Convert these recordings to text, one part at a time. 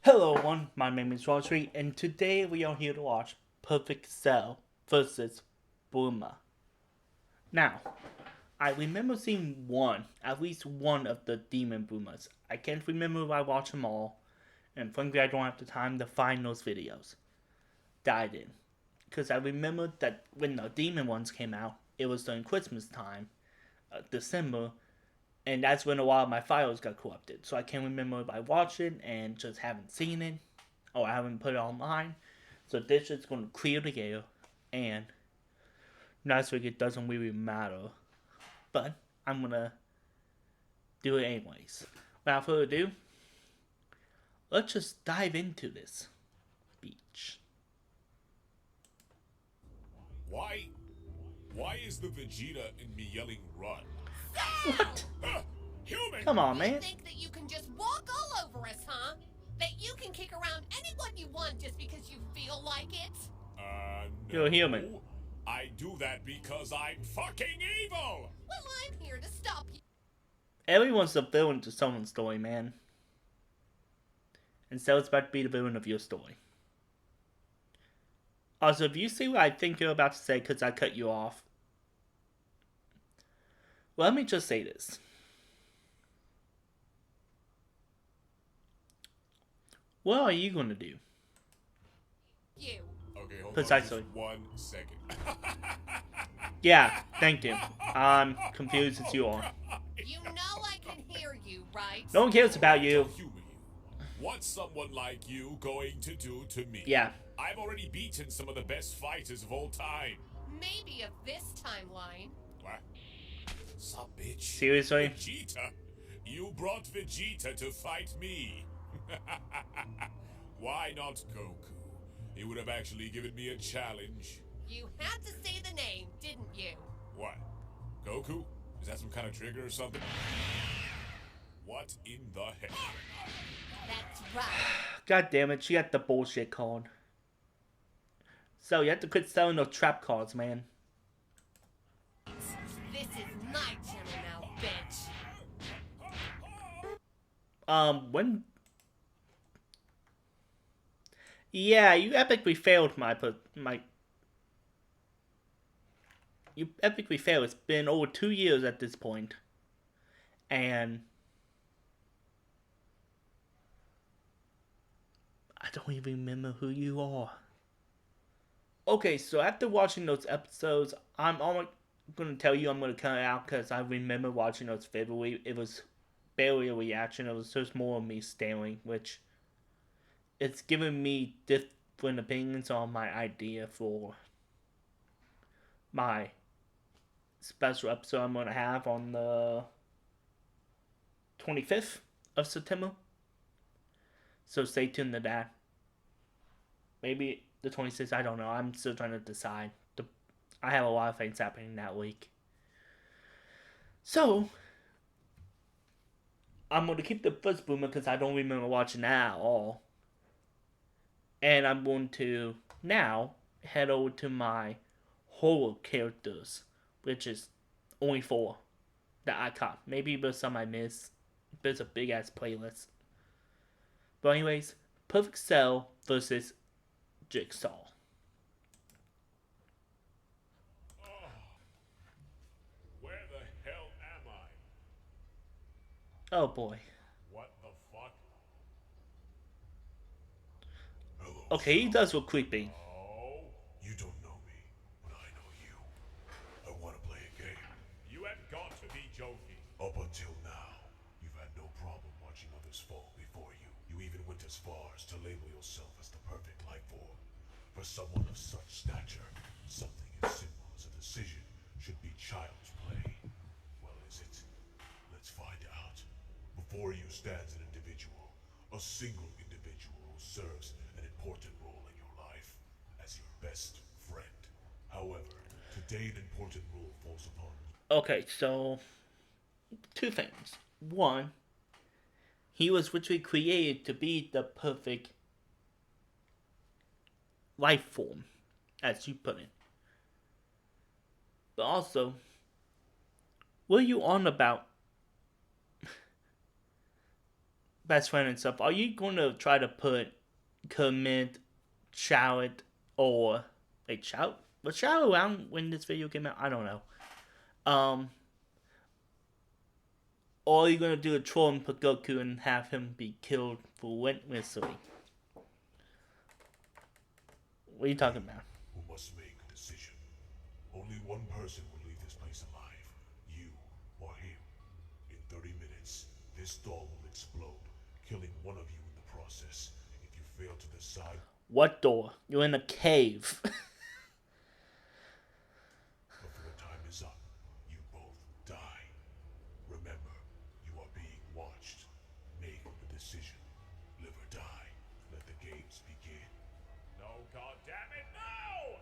Hello everyone, my name is WalStreet, and today we are here to watch Perfect Cell versus Bulma. Now, I remember seeing at least one of the Demon Bulmas. I can't remember if I watched them all, and frankly I don't have the time to find those videos that I did. Because I remember that when the Demon ones came out, it was during Christmas time, December, and that's when a lot of my files got corrupted. So I can't remember if I watched it and just haven't seen it, or I haven't put it online. So this is going to clear the air, and next week it doesn't really matter. But I'm going to do it anyways. Without further ado, let's just dive into this beach. Why? Why is the Vegeta in me yelling run? What? Human! Come on, You man. think that you can just walk all over us, huh? That you can kick around anyone you want just because you feel like it? No. You're a human. I do that because I'm fucking evil! Well, I'm here to stop you. Everyone's a villain to someone's story, man. And so it's about to be the villain of your story. Also, if you see what I think you're about to say because I cut you off, let me just say this. What are you going to do? You. Okay, hold Precisely. on just 1 second. Yeah, thank you. I'm confused as you are. You know I can hear you, right? No one cares about you. Humor you. What's someone like you going to do to me? Yeah. I've already beaten some of the best fighters of all time. Maybe of this timeline. What? Sup, bitch? Seriously? Vegeta? You brought Vegeta to fight me. Why not Goku? He would have actually given me a challenge. You had to say the name, didn't you? What? Goku? Is that some kind of trigger or something? What in the heck? That's right. God damn it, she got the bullshit card. So you have to quit selling those trap cards, man. This is my channel now, bitch. When... Yeah, you epically failed You epically failed. It's been over 2 years at this point. And... I don't even remember who you are. Okay, so after watching those episodes, I'm almost going to tell you I'm going to cut it out because I remember watching those vividly. It was barely a reaction. It was just more of me staring, which it's given me different opinions on my idea for my special episode I'm going to have on the 25th of September. So stay tuned to that. Maybe the 26th, I don't know. I'm still trying to decide. I have a lot of things happening that week. So, I'm going to keep the first Boomer because I don't remember watching that at all. And I'm going to now head over to my horror characters, which is only 4 that I caught. Maybe there's some I missed. There's a big ass playlist. But anyways, Perfect Cell versus Jigsaw. Where the hell am I? Oh boy. What the fuck? Hello. Okay, he does look creepy. Oh, You don't know me, but I know you. I want to play a game. you have got to be joking. Up until now, you've had no problem watching others fall before you. You even went as far as to label yourself as the perfect life form. For someone of such stature, something as simple as a decision should be child's play. Well, is it? Let's find out. Before you stands an individual, a single individual who serves an important role in your life as your best friend. However, today an important rule falls upon you. Okay, so 2 things. One, he was literally created to be the perfect life form, as you put it. But also, what are you on about best friend and stuff, are you going to try to put Kermit, Shout, or like Shout? Was Shout around when this video came out? I don't know. Or are you going to do a troll and put Goku and have him be killed for wet mystery? What are you talking about? Who must make a decision. Only one person will leave this place alive. You or him. In 30 minutes, this doll will explode, killing one of you in the process. If you fail to decide... What door? You're in a cave. Before time is up, you both die. Remember, you are being watched. Make the decision. Live or die. Let the games begin. No, goddammit, no!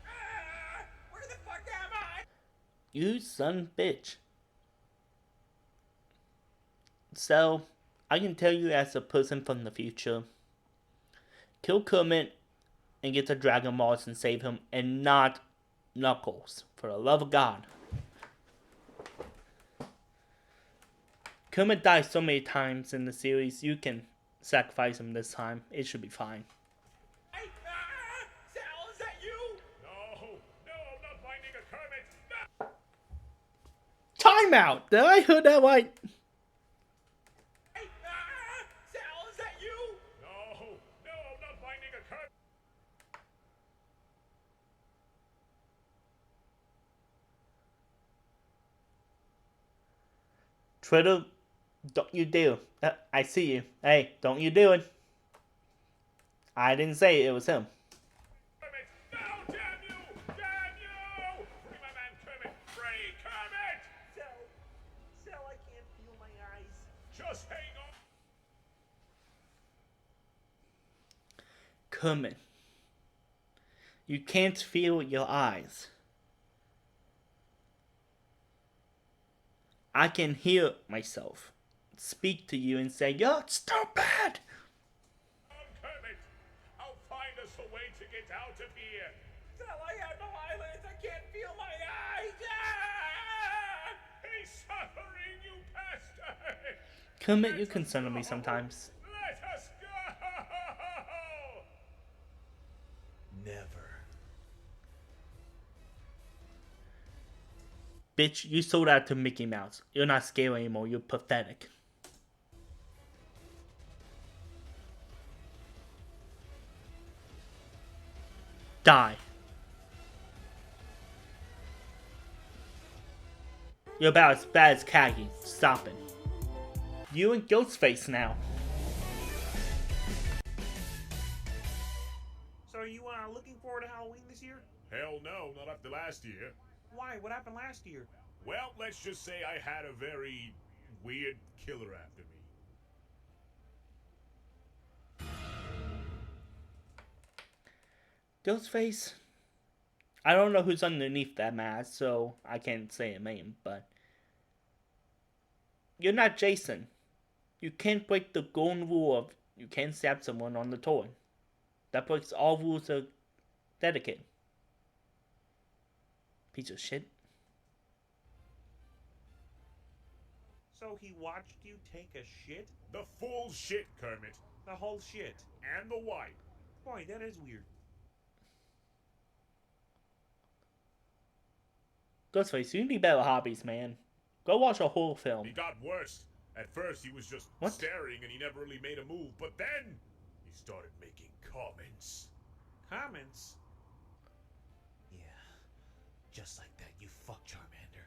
Ah! Where the fuck am I? You son bitch. So, I can tell you as a person from the future, kill Kermit and get the Dragon Balls and save him, and not Knuckles, for the love of God. Kermit dies so many times in the series, you can sacrifice him this time. It should be fine. Sal, is that you? No, I'm not finding a Kermit. No. Timeout! Did I hear that right? Sal, is that you? No, I'm not finding a Kermit. Twitter, don't you do. I see you. Hey, don't you do it. I didn't say it was him. Kermit! No, damn you! Damn you! Free my man Kermit! Free Kermit! Sal, I can't feel my eyes. Just hang on! Kermit, you can't feel your eyes. I can hear myself speak to you and say, "You're stupid!" Kermit! I'll find us a way to get out of here! Sal, I have no eyelids. I can't feel my eyes. He's suffering, you bastard! Kermit, you concern me sometimes. Let us go! Never. Bitch, you sold out to Mickey Mouse. You're not scary anymore. You're pathetic. Die. You're about as bad as Kagi. Stop it. You and Ghostface now. So are you looking forward to Halloween this year? Hell no, not after last year. Why? What happened last year? Well, let's just say I had a very weird killer after me. Ghostface? I don't know who's underneath that mask, so I can't say a name, but... You're not Jason. You can't break the golden rule of you can't stab someone on the toy. That breaks all rules of etiquette. Piece of shit. So he watched you take a shit? The full shit, Kermit. The whole shit. And the wipe. Boy, that is weird. Ghostface, you need better hobbies, man. Go watch a whole film. He got worse. At first, he was just What? staring and he never really made a move. But then, he started making comments. Comments? Yeah. Just like that, you fuck Charmander.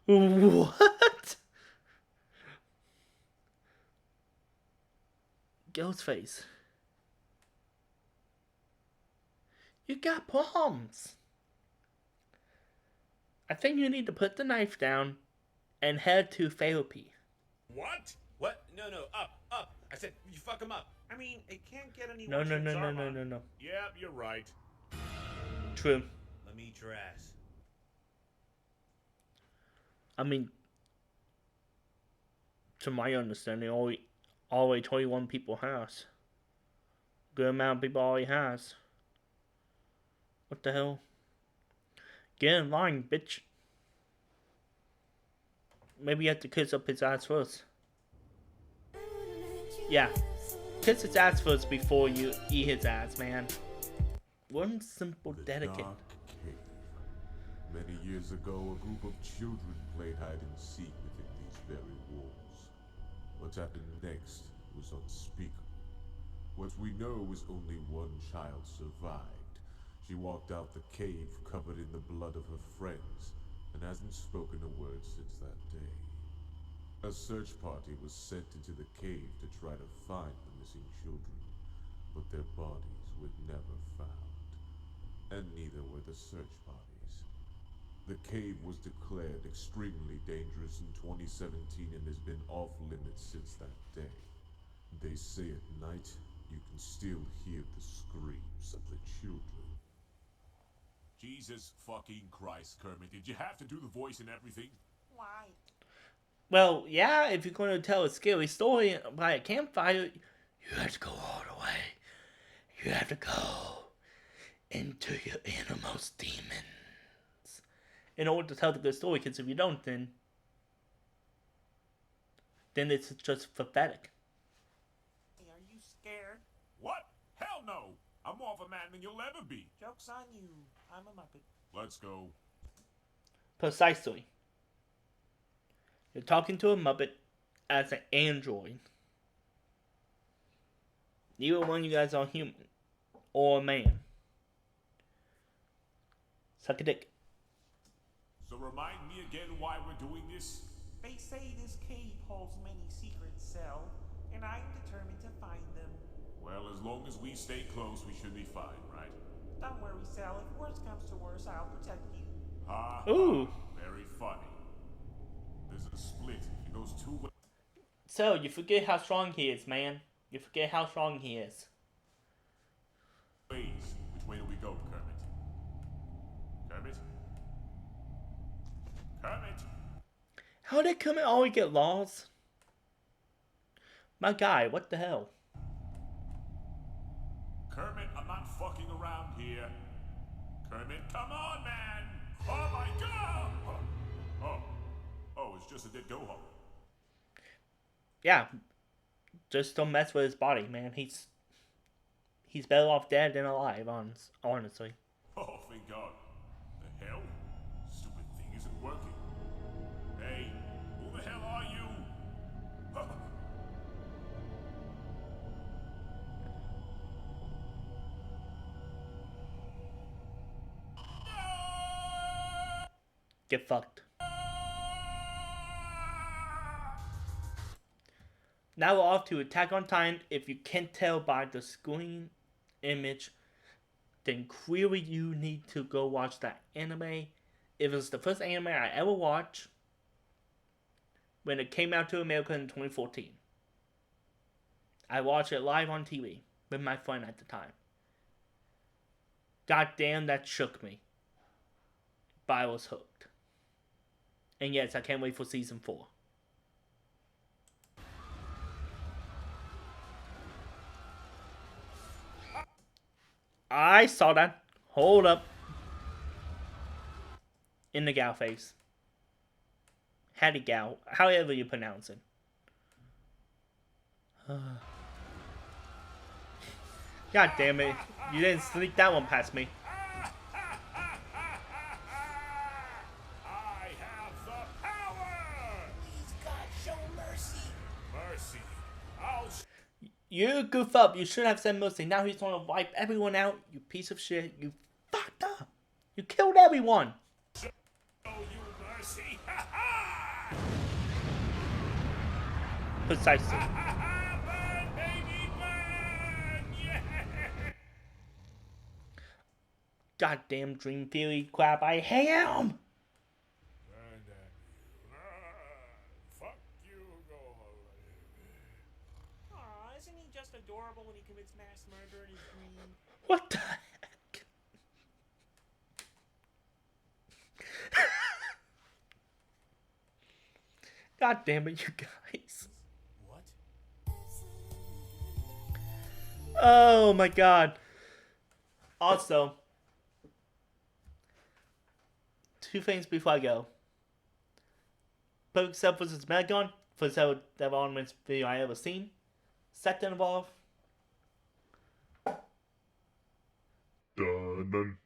What? Ghostface. You got problems. I think you need to put the knife down and head to therapy. What? What? No, up. I said you fuck him up. I mean, it can't get any No. worse than Zarma. Yeah, you're right. True. Let me eat your ass. I mean, to my understanding, only 21 people has. Good amount of people already has. What the hell? Get in line, bitch. Maybe you have to kiss up his ass first. Yeah. Kiss his ass first before you eat his ass, man. One simple The dedicate. dark cave. Many years ago, a group of children played hide and seek within these very walls. What happened next was unspeakable. What we know is only one child survived. She walked out the cave covered in the blood of her friends and hasn't spoken a word since that day. A search party was sent into the cave to try to find the missing children, but their bodies were never found. And neither were the search parties. The cave was declared extremely dangerous in 2017 and has been off limits since that day. They say at night, you can still hear the screams of the children. Jesus fucking Christ, Kermit. Did you have to do the voice and everything? Why? Well, yeah, if you're going to tell a scary story by a campfire, you have to go all the way. You have to go into your innermost demons in order to tell the good story, because if you don't, then it's just pathetic. Are you scared? What? Hell no! I'm more of a man than you'll ever be. Joke's on you. I'm a Muppet. Let's go. Precisely. You're talking to a Muppet as an android. Neither one of you guys are human or a man. Suck a dick. So remind me again why we're doing this? They say this cave holds many secrets, Cell, and I'm determined to find them. Well, as long as we stay close, we should be fine, right? Don't worry, Cell. If worse comes to worse, I'll protect you. Ha! Ooh. Very funny. There's a split. It goes two ways. So, you forget how strong he is, man. You forget how strong he is. Which way do we go, Kermit? Kermit? Kermit! How did Kermit always get lost? My guy, what the hell? Kermit, I'm not fucking around here. Kermit, come on, man! Oh my god! Oh, it's just a dead go-home. Yeah, just don't mess with his body, man. He's better off dead than alive, honestly. Oh, thank God. The hell? Stupid thing isn't working. Hey, who the hell are you? Get fucked. Now we're off to Attack on Titan. If you can't tell by the screen image, then clearly you need to go watch that anime. It was the first anime I ever watched when it came out to America in 2014. I watched it live on TV with my friend at the time. God damn, that shook me. But I was hooked. And yes, I can't wait for season 4. I saw that. Hold up. In the gal face. Hattie gal. However you pronounce it. God damn it. You didn't sneak that one past me. I have the power! Please, God, show mercy. Mercy. I'll You goof up. You should have said mercy. Now he's gonna wipe everyone out. You piece of shit. You fucked up. You killed everyone. show you mercy. Ha ha! Precisely. Burn, baby, burn! Yeah! Goddamn Dream Theory crap. I hate him. Burn that. Fuck you, go away. Aw, isn't he just adorable when he commits mass murder in his dream? What the heck? God damn it, you guys. What? Oh my god. Also, two things before I go. Perfect Cell vs. Megagon, first ever Devil Ornaments video I ever seen. Second of all, Dun, dun.